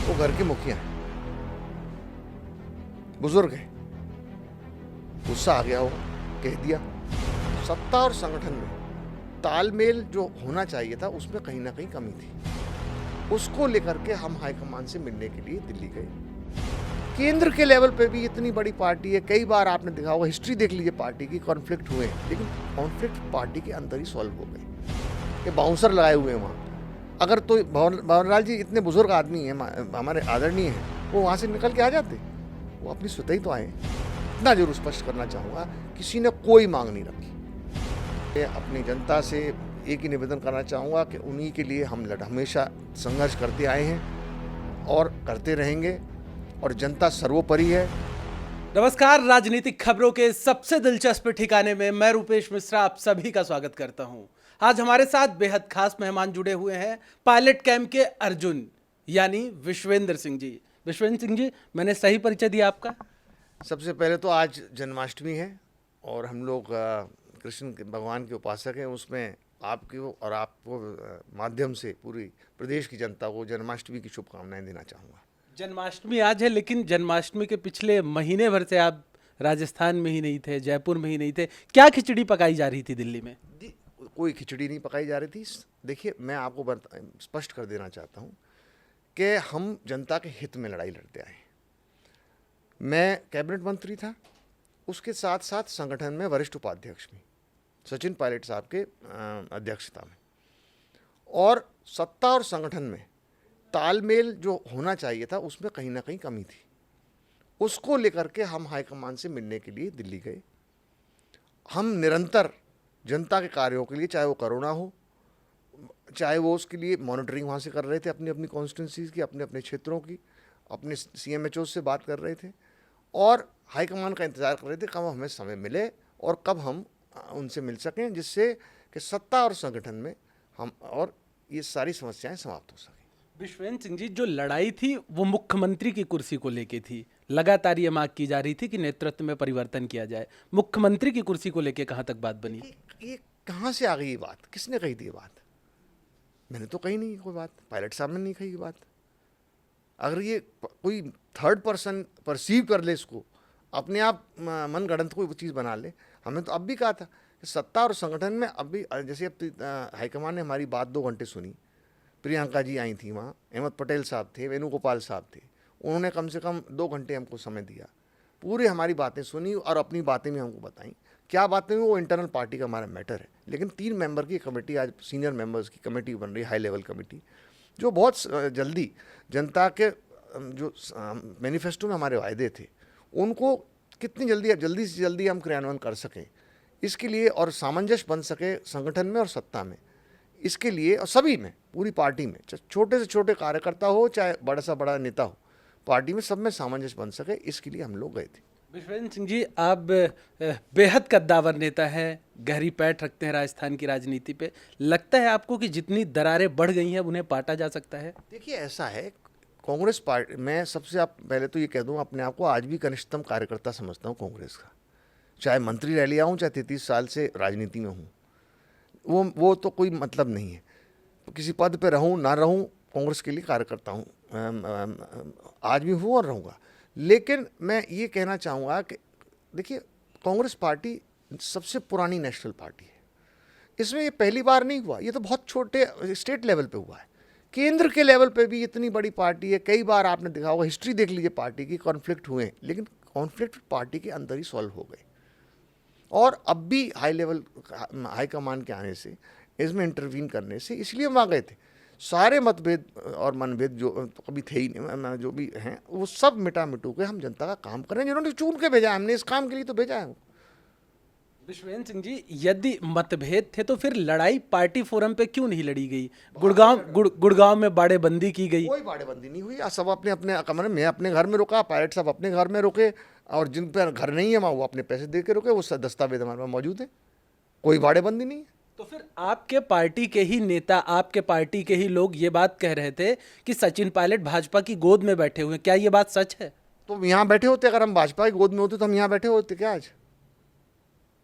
वो घर के मुखिया हैं, बुजुर्ग हैं, गुस्सा आ गया होगा, कह दिया। सत्ता और संगठन में तालमेल जो होना चाहिए था उसमें कहीं ना कहीं कमी थी। उसको लेकर के हम हाईकमान से मिलने के लिए दिल्ली गए। केंद्र के लेवल पे भी इतनी बड़ी पार्टी है, कई बार आपने देखा होगा, हिस्ट्री देख लीजिए पार्टी की, कॉन्फ्लिक्ट हुए, लेकिन कॉन्फ्लिक्ट पार्टी के अंदर ही सॉल्व हो गए। ये बाउंसर लगाए हुए हैं वहाँ। अगर तो भंवरलाल जी इतने बुजुर्ग आदमी हैं, हमारे आदरणीय हैं, वो वहाँ से निकल के आ जाते, वो अपनी स्वतः ही तो आए। इतना जरूर स्पष्ट करना चाहूँगा, किसी ने कोई मांग नहीं रखी। अपनी जनता से एक ही निवेदन करना चाहूँगा कि उन्हीं के लिए हम हमेशा संघर्ष करते आए हैं और करते रहेंगे, और जनता सर्वोपरि है। नमस्कार, राजनीतिक खबरों के सबसे दिलचस्प ठिकाने में मैं रूपेश मिश्रा आप सभी का स्वागत करता हूं। आज हमारे साथ बेहद खास मेहमान जुड़े हुए हैं, पायलट कैंप के अर्जुन यानी विश्वेंद्र सिंह जी। विश्वेंद्र सिंह जी, मैंने सही परिचय दिया आपका? सबसे पहले तो आज जन्माष्टमी है और हम लोग कृष्ण भगवान के उपासक हैं, उसमें आपकी और आपको माध्यम से पूरी प्रदेश की जनता को जन्माष्टमी की शुभकामनाएं देना चाहूँगा। जन्माष्टमी आज है, लेकिन जन्माष्टमी के पिछले महीने भर से आप राजस्थान में ही नहीं थे, जयपुर में ही नहीं थे। क्या खिचड़ी पकाई जा रही थी दिल्ली में? जी, कोई खिचड़ी नहीं पकाई जा रही थी। देखिए, मैं आपको स्पष्ट कर देना चाहता हूँ कि हम जनता के हित में लड़ाई लड़ते आए। मैं कैबिनेट मंत्री था, उसके साथ साथ संगठन में वरिष्ठ उपाध्यक्ष भी, सचिन पायलट साहब के अध्यक्षता में। और सत्ता और संगठन में तालमेल जो होना चाहिए था उसमें कहीं ना कहीं कमी थी। उसको लेकर के हम हाईकमान से मिलने के लिए दिल्ली गए। हम निरंतर जनता के कार्यों के लिए, चाहे वो कोरोना हो, चाहे वो उसके लिए मॉनिटरिंग वहाँ से कर रहे थे, अपनी अपनी कॉन्स्टिट्यूंसीज की, अपने अपने क्षेत्रों की, अपने CMHO से बात कर रहे थे और हाईकमान का इंतज़ार कर रहे थे कब हमें समय मिले और कब हम उनसे मिल सकें, जिससे कि सत्ता और संगठन में हम और ये सारी समस्याएं समाप्त हो सकें। विश्वेंद्र सिंह जी, जो लड़ाई थी वो मुख्यमंत्री की कुर्सी को लेके थी। लगातार ये मांग की जा रही थी कि नेतृत्व में परिवर्तन किया जाए। मुख्यमंत्री की कुर्सी को लेके कहां तक बात बनी? ये कहाँ से आ गई ये बात? किसने कही थी ये बात? मैंने तो कही नहीं कोई बात, पायलट साहब ने नहीं कही ये बात। अगर ये कोई थर्ड पर्सन परसीव कर ले, इसको अपने आप मन गढ़ंत कोई चीज़ बना ले, हमने तो अब भी कहा था कि सत्ता और संगठन में अब भी, जैसे अब हाईकमान ने हमारी बात 2 घंटे सुनी, प्रियंका जी आई थी वहाँ, अहमद पटेल साहब थे, वेणुगोपाल साहब थे, उन्होंने कम से कम 2 घंटे हमको समय दिया, पूरी हमारी बातें सुनी और अपनी बातें भी हमको बताई। क्या बातें हुई वो इंटरनल पार्टी का हमारा मैटर है, लेकिन 3 मेंबर की कमेटी, आज सीनियर मेंबर्स की कमेटी बन रही है, हाई लेवल कमेटी, जो बहुत जल्दी जनता के जो मैनिफेस्टो में हमारे वायदे थे उनको कितनी जल्दी से जल्दी हम क्रियान्वयन कर सकें, इसके लिए, और सामंजस्य बन सके संगठन में और सत्ता में, इसके लिए, और सभी में, पूरी पार्टी में, छोटे से छोटे कार्यकर्ता हो चाहे बड़ा से बड़ा नेता हो, पार्टी में सब में सामंजस्य बन सके, इसके लिए हम लोग गए थे। विश्वेंद्र सिंह जी, आप बेहद कद्दावर नेता हैं, गहरी पैठ रखते हैं राजस्थान की राजनीति पे। लगता है आपको कि जितनी दरारें बढ़ गई हैं उन्हें पाटा जा सकता है? देखिए, ऐसा है, कांग्रेस पार्टी, मैं सबसे आप पहले तो ये कह दूं, अपने आप को आज भी कनिष्ठतम कार्यकर्ता समझता हूं कांग्रेस का, चाहे मंत्री रह लिया हूं, चाहे 33 साल से राजनीति में हूं, वो तो कोई मतलब नहीं है, किसी पद पे रहूं ना रहूं, कांग्रेस के लिए कार्यकर्ता हूं, आज भी हूं और रहूँगा। लेकिन मैं ये कहना चाहूँगा कि देखिए, कांग्रेस पार्टी सबसे पुरानी नेशनल पार्टी है, इसमें ये पहली बार नहीं हुआ, ये तो बहुत छोटे स्टेट लेवल पे हुआ है। केंद्र के लेवल पे भी इतनी बड़ी पार्टी है, कई बार आपने देखा होगा, हिस्ट्री देख लीजिए पार्टी की, कॉन्फ्लिक्ट हुए, लेकिन कॉन्फ्लिक्ट पार्टी के अंदर ही सॉल्व हो गए। और अब भी हाई लेवल हाईकमान के आने से, इसमें इंटरवीन करने से, इसलिए हम आ गए थे। सारे मतभेद और मनभेद जो कभी थे ही नहीं, जो भी हैं, वो सब मिटा मिटू के हम जनता का काम कर रहे हैं, जिन्होंने चुन के भेजा है, हमने इस काम के लिए तो भेजा है। विश्वेंद्र सिंह जी, यदि मतभेद थे तो फिर लड़ाई पार्टी फोरम पे क्यों नहीं लड़ी गई? गुड़गांव में बाड़ेबंदी की गई। कोई बाड़ेबंदी नहीं हुई, सब अपने अपने कमरे में, अपने घर में रुका, पायलट साहब अपने घर में रुके, और जिन पर घर नहीं है वहाँ वो अपने पैसे दे के रुके, वो दस्तावेज हमारे पास मौजूद है, कोई बाड़ेबंदी नहीं है। तो फिर आपके पार्टी के ही नेता, आपके पार्टी के ही लोग ये बात कह रहे थे कि सचिन पायलट भाजपा की गोद में बैठे हुए हैं, क्या ये बात सच है? तो यहाँ बैठे होते, अगर हम भाजपा की गोद में होते तो हम यहाँ बैठे होते क्या? आज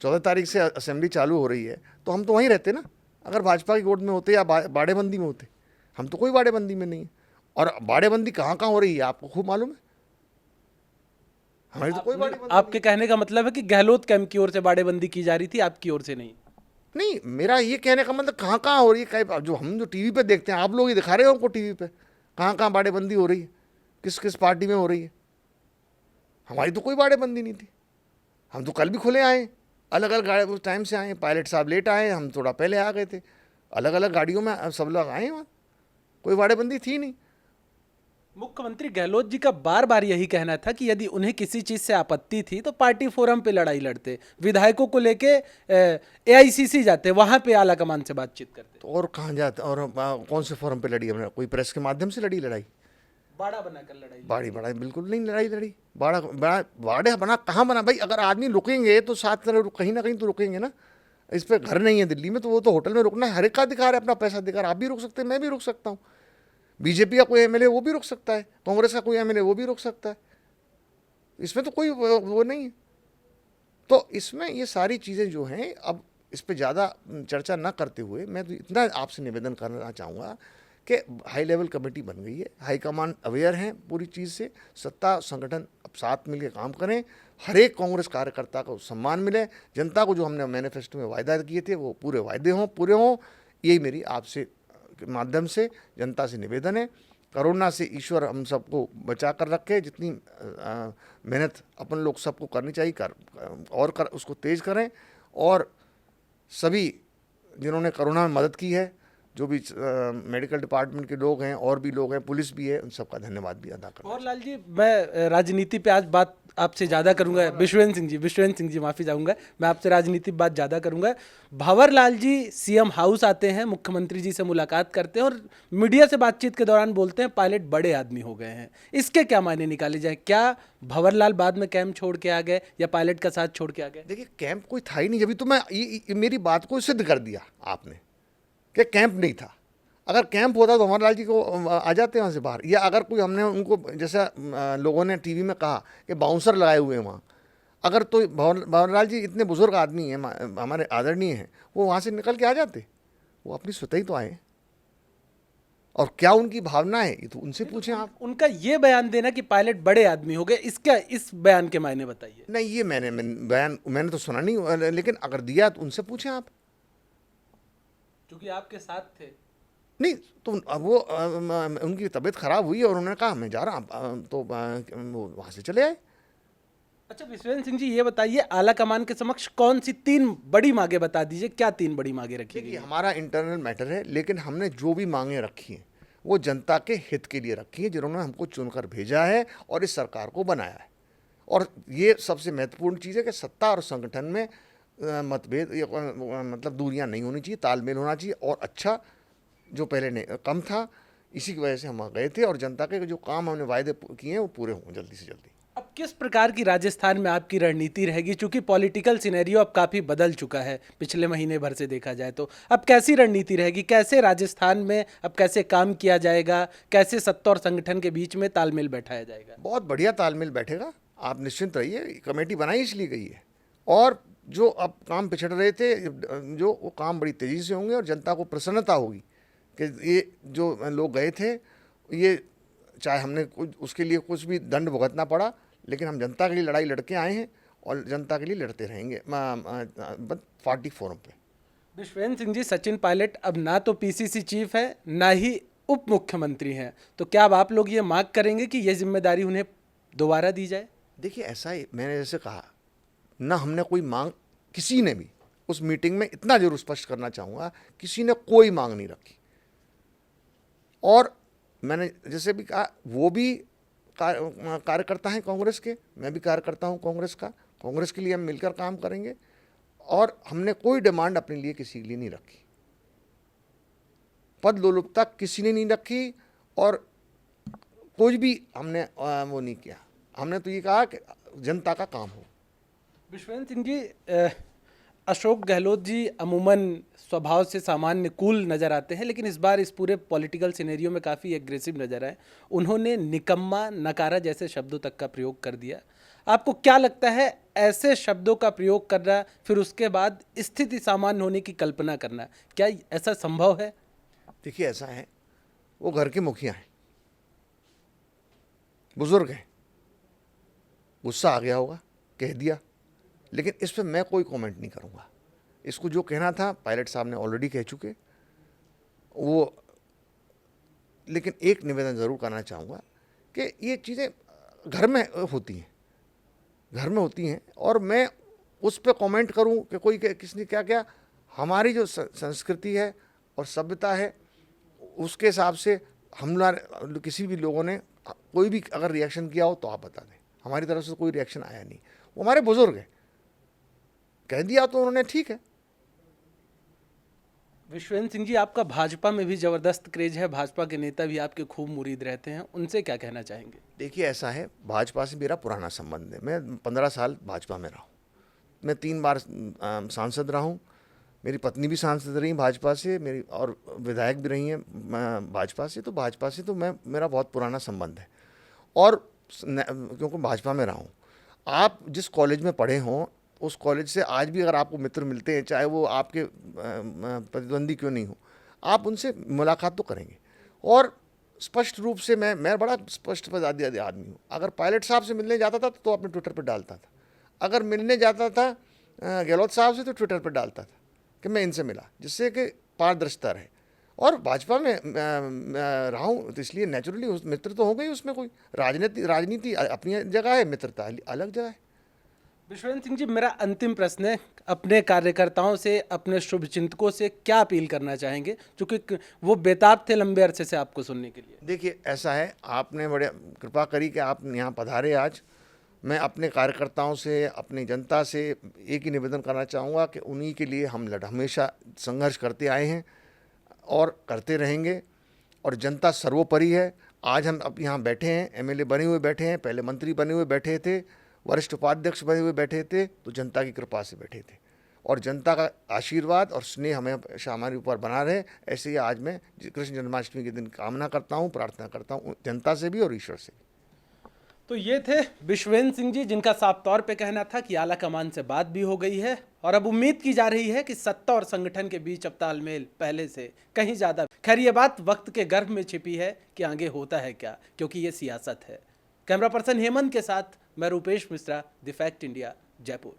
14 तारीख से असेंबली चालू हो रही है, तो हम तो वहीं रहते ना। अगर भाजपा की गोद में होते या बाड़ेबंदी में होते, हम तो कोई बाड़ेबंदी में नहीं है। और बाड़ेबंदी कहाँ कहाँ हो रही है आपको खूब मालूम है। हमारी तो कोई बाड़ेबंदी आपके कहने का मतलब है कि गहलोत कैंप की ओर से बाड़ेबंदी की जा रही थी, आपकी ओर से नहीं? नहीं, मेरा ये कहने का मतलब कहाँ कहाँ हो रही है, जो हम जो टीवी पे देखते हैं, आप लोग ही दिखा रहे हो हमको टीवी पे, कहाँ कहाँ बाड़ेबंदी हो रही है, किस किस पार्टी में हो रही है। हमारी तो कोई बाड़ेबंदी नहीं थी। हम तो कल भी खुले आए, अलग अलग गाड़ी उस टाइम से आए। पायलट साहब लेट आए, हम थोड़ा पहले आ गए थे। अलग अलग गाड़ियों में सब लोग आए वहाँ, कोई बाड़ेबंदी थी नहीं। मुख्यमंत्री गहलोत जी का बार बार यही कहना था कि यदि उन्हें किसी चीज से आपत्ति थी तो पार्टी फोरम पे लड़ाई लड़ते, विधायकों को लेके एआईसीसी जाते, वहां पे आला कमान से बातचीत करते। तो और कहाँ जाते, और कौन से फोरम पे लड़ी हमने? कोई प्रेस के माध्यम से लड़ी लड़ाई? बाड़ा बनाकर लड़ाई। बाड़ी बड़ा बिल्कुल नहीं लड़ाई लड़ी। बाड़ा बड़ा बाड़े बना कहाँ बना भाई? अगर आदमी रुकेंगे तो साथ तरह कहीं ना कहीं तो रुकेंगे ना। इस पे घर नहीं है दिल्ली में, तो वो तो होटल में रुकना है। हर एक का अधिकार है, अपना पैसा अधिकार। आप भी रुक सकते हैं, मैं भी रुक सकता हूँ। बीजेपी का कोई एमएलए वो भी रुक सकता है, कांग्रेस का कोई एमएलए वो भी रुक सकता है। इसमें तो कोई वो नहीं है। तो इसमें ये सारी चीज़ें जो हैं, अब इस पे ज़्यादा चर्चा ना करते हुए मैं तो इतना आपसे निवेदन करना चाहूँगा कि हाई लेवल कमेटी बन गई है, हाईकमान अवेयर हैं पूरी चीज़ से। सत्ता संगठन अब साथ मिलकर काम करें, हर एक कांग्रेस कार्यकर्ता को सम्मान मिले, जनता को जो हमने मैनिफेस्टो में वायदा किए थे वो पूरे वायदे हों, पूरे हों। यही मेरी आपसे के माध्यम से जनता से निवेदन है। कोरोना से ईश्वर हम सबको बचा कर रखे। जितनी मेहनत अपन लोग सबको करनी चाहिए उसको तेज़ करें। और सभी जिन्होंने कोरोना में मदद की है, जो भी मेडिकल डिपार्टमेंट के लोग हैं और भी लोग हैं, पुलिस भी है, उन सबका धन्यवाद भी अदा करना। और लाल जी, मैं राजनीति पे आज बात आपसे ज़्यादा करूंगा। विश्वेंद्र सिंह जी माफ़ी चाहूँगा, मैं आपसे राजनीति पे बात ज़्यादा करूंगा। भंवर लाल जी सीएम हाउस आते हैं, मुख्यमंत्री जी से मुलाकात करते हैं और मीडिया से बातचीत के दौरान बोलते हैं पायलट बड़े आदमी हो गए हैं। इसके क्या मायने निकाले जाए? क्या भंवर लाल बाद में कैंप छोड़ के आ गए या पायलट का साथ छोड़ के आ गए? देखिए, कैंप कोई था ही नहीं। जब तो मैं मेरी बात को सिद्ध कर दिया आपने कि कैंप नहीं था। अगर कैंप होता तो भंवर लाल जी को आ जाते वहाँ से बाहर। या अगर कोई हमने उनको, जैसा लोगों ने टीवी में कहा कि बाउंसर लगाए हुए हैं वहाँ, अगर तो भंवर लाल जी इतने बुजुर्ग आदमी हैं, हमारे आदरणीय हैं, वो वहाँ से निकल के आ जाते। वो अपनी स्वतः ही तो आए। और क्या उनकी भावना है ये तो उनसे पूछें आप। उनका ये बयान देना कि पायलट बड़े आदमी हो गए, इसका इस बयान के मायने बताइए। नहीं, ये बयान मैंने तो सुना नहीं, लेकिन अगर दिया तो उनसे पूछें आप। क्योंकि आपके साथ थे। नहीं तो अब वो उनकी तबीयत खराब हुई और उन्होंने कहा मैं जा रहा हूँ, तो वो वहाँ से चले आए। अच्छा विश्वेंद्र सिंह जी, ये बताइए आला कमान के समक्ष कौन सी 3 बड़ी मांगे बता दीजिए, क्या 3 बड़ी मांगे रखी गई? देखिए, हमारा इंटरनल मैटर है, लेकिन हमने जो भी मांगे रखी हैं वो जनता के हित के लिए रखी हैं, जिन्होंने हमको चुनकर भेजा है और इस सरकार को बनाया है। और ये सबसे महत्वपूर्ण चीज़ है कि सत्ता और संगठन में मतभेद मतलब दूरियां नहीं होनी चाहिए, तालमेल होना चाहिए। और अच्छा जो पहले ने कम था, इसी की वजह से हम गए थे। और जनता के जो काम हमने वायदे किए हैं वो पूरे हों जल्दी से जल्दी। अब किस प्रकार की राजस्थान में आपकी रणनीति रहेगी? चूंकि पॉलिटिकल सिनेरियो अब काफ़ी बदल चुका है पिछले महीने भर से देखा जाए तो। अब कैसी रणनीति रहेगी? कैसे राजस्थान में अब कैसे काम किया जाएगा? कैसे सत्ता और संगठन के बीच में तालमेल बैठाया जाएगा? बहुत बढ़िया तालमेल बैठेगा, आप निश्चिंत रहिए। कमेटी बनाई इसलिए गई है। और जो अब काम पिछड़ रहे थे, जो वो काम बड़ी तेज़ी से होंगे और जनता को प्रसन्नता होगी कि ये जो लोग गए थे, ये चाहे हमने कुछ उसके लिए कुछ भी दंड भुगतना पड़ा, लेकिन हम जनता के लिए लड़ाई लड़के आए हैं और जनता के लिए लड़ते रहेंगे पार्टी फोरम पे। विश्वेंद्र सिंह जी, सचिन पायलट अब ना तो पीसीसी चीफ है ना ही उप मुख्यमंत्री हैं, तो क्या अब आप लोग ये मांग करेंगे कि ये जिम्मेदारी उन्हें दोबारा दी जाए? देखिए, ऐसा ही मैंने जैसे कहा ना, हमने कोई मांग, किसी ने भी उस मीटिंग में इतना जरूर स्पष्ट करना चाहूँगा, किसी ने कोई मांग नहीं रखी। और मैंने जैसे भी कहा, वो भी कार्यकर्ता हैं कांग्रेस के, मैं भी कार्यकर्ता हूं कांग्रेस का। कांग्रेस के लिए हम मिलकर काम करेंगे। और हमने कोई डिमांड अपने लिए किसी के लिए नहीं रखी, पद लोलुपता किसी ने नहीं रखी, और कुछ भी हमने वो नहीं किया। हमने तो ये कहा कि जनता का काम हो। विश्वेंद्र सिंह जी, अशोक गहलोत जी अमूमन स्वभाव से सामान्य कूल नज़र आते हैं, लेकिन इस बार इस पूरे पॉलिटिकल सिनेरियो में काफ़ी एग्रेसिव नज़र आए। उन्होंने निकम्मा, नकारा जैसे शब्दों तक का प्रयोग कर दिया। आपको क्या लगता है, ऐसे शब्दों का प्रयोग करना, फिर उसके बाद स्थिति सामान्य होने की कल्पना करना, क्या ऐसा संभव है? देखिए, ऐसा है, वो घर के मुखिया हैं, बुजुर्ग हैं, गुस्सा आ गया होगा, कह दिया, लेकिन इस पर मैं कोई कमेंट नहीं करूँगा। इसको जो कहना था पायलट साहब ने ऑलरेडी कह चुके वो। लेकिन एक निवेदन ज़रूर करना चाहूँगा कि ये चीज़ें घर में होती हैं, घर में होती हैं, और मैं उस पर कमेंट करूं कि कोई किसने क्या क्या, हमारी जो संस्कृति है और सभ्यता है उसके हिसाब से हम किसी भी लोगों ने कोई भी अगर रिएक्शन किया हो तो आप बता दें। हमारी तरफ से कोई रिएक्शन आया नहीं, वो हमारे बुजुर्ग हैं, कह दिया तो उन्होंने ठीक है। विश्वेंद्र सिंह जी, आपका भाजपा में भी जबरदस्त क्रेज है, भाजपा के नेता भी आपके खूब मुरीद रहते हैं, उनसे क्या कहना चाहेंगे? देखिए, ऐसा है, भाजपा से मेरा पुराना संबंध है। मैं 15 साल भाजपा में रहा हूँ, मैं 3 बार सांसद रहा हूँ, मेरी पत्नी भी सांसद रही भाजपा से, मेरी और विधायक भी रही हैं भाजपा से। तो भाजपा से तो मेरा बहुत पुराना संबंध है, और क्योंकि भाजपा में रहा हूँ। आप जिस कॉलेज में पढ़े हों उस कॉलेज से आज भी अगर आपको मित्र मिलते हैं, चाहे वो आपके प्रतिद्वंदी क्यों नहीं हो, आप उनसे मुलाकात तो करेंगे। और स्पष्ट रूप से मैं बड़ा स्पष्ट आदमी हूँ। अगर पायलट साहब से मिलने जाता था तो अपने ट्विटर पर डालता था, अगर मिलने जाता था गहलोत साहब से तो ट्विटर पर डालता था कि मैं इनसे मिला, जिससे कि पारदर्शिता रहे। और भाजपा में रहा हूँ तो इसलिए नेचुरली मित्र तो हो गई, उसमें कोई राजनीति अपनी जगह है, मित्रता अलग जगह है। विश्वेंद्र सिंह जी, मेरा अंतिम प्रश्न है, अपने कार्यकर्ताओं से, अपने शुभचिंतकों से क्या अपील करना चाहेंगे, क्योंकि वो बेताब थे लंबे अरसे से आपको सुनने के लिए? देखिए, ऐसा है, आपने बड़े कृपा करी कि आप यहाँ पधारे आज। मैं अपने कार्यकर्ताओं से, अपनी जनता से एक ही निवेदन करना चाहूँगा कि उन्हीं के लिए हम हमेशा संघर्ष करते आए हैं और करते रहेंगे, और जनता सर्वोपरि है। आज हम अब यहाँ बैठे हैं, एमएलए बने हुए बैठे हैं, पहले मंत्री बने हुए बैठे थे, वरिष्ठ उपाध्यक्ष बने हुए बैठे थे, तो जनता की कृपा से बैठे थे, और जनता का आशीर्वाद और स्नेह हमेशा हमारे ऊपर बना रहे। ऐसे ही आज मैं कृष्ण जन्माष्टमी के दिन कामना करता हूँ, प्रार्थना करता हूँ जनता से भी और ईश्वर से भी। तो ये थे विश्वेंद्र सिंह जी, जिनका साफ तौर पे कहना था कि आला कमान से बात भी हो गई है, और अब उम्मीद की जा रही है कि सत्ता और संगठन के बीच अब तालमेल पहले से कहीं ज़्यादा। खैर, ये बात वक्त के गर्भ में छिपी है कि आगे होता है क्या, क्योंकि ये सियासत है। कैमरा पर्सन हेमंत के साथ मैं Rupesh Mishra, the fact India, Jaipur.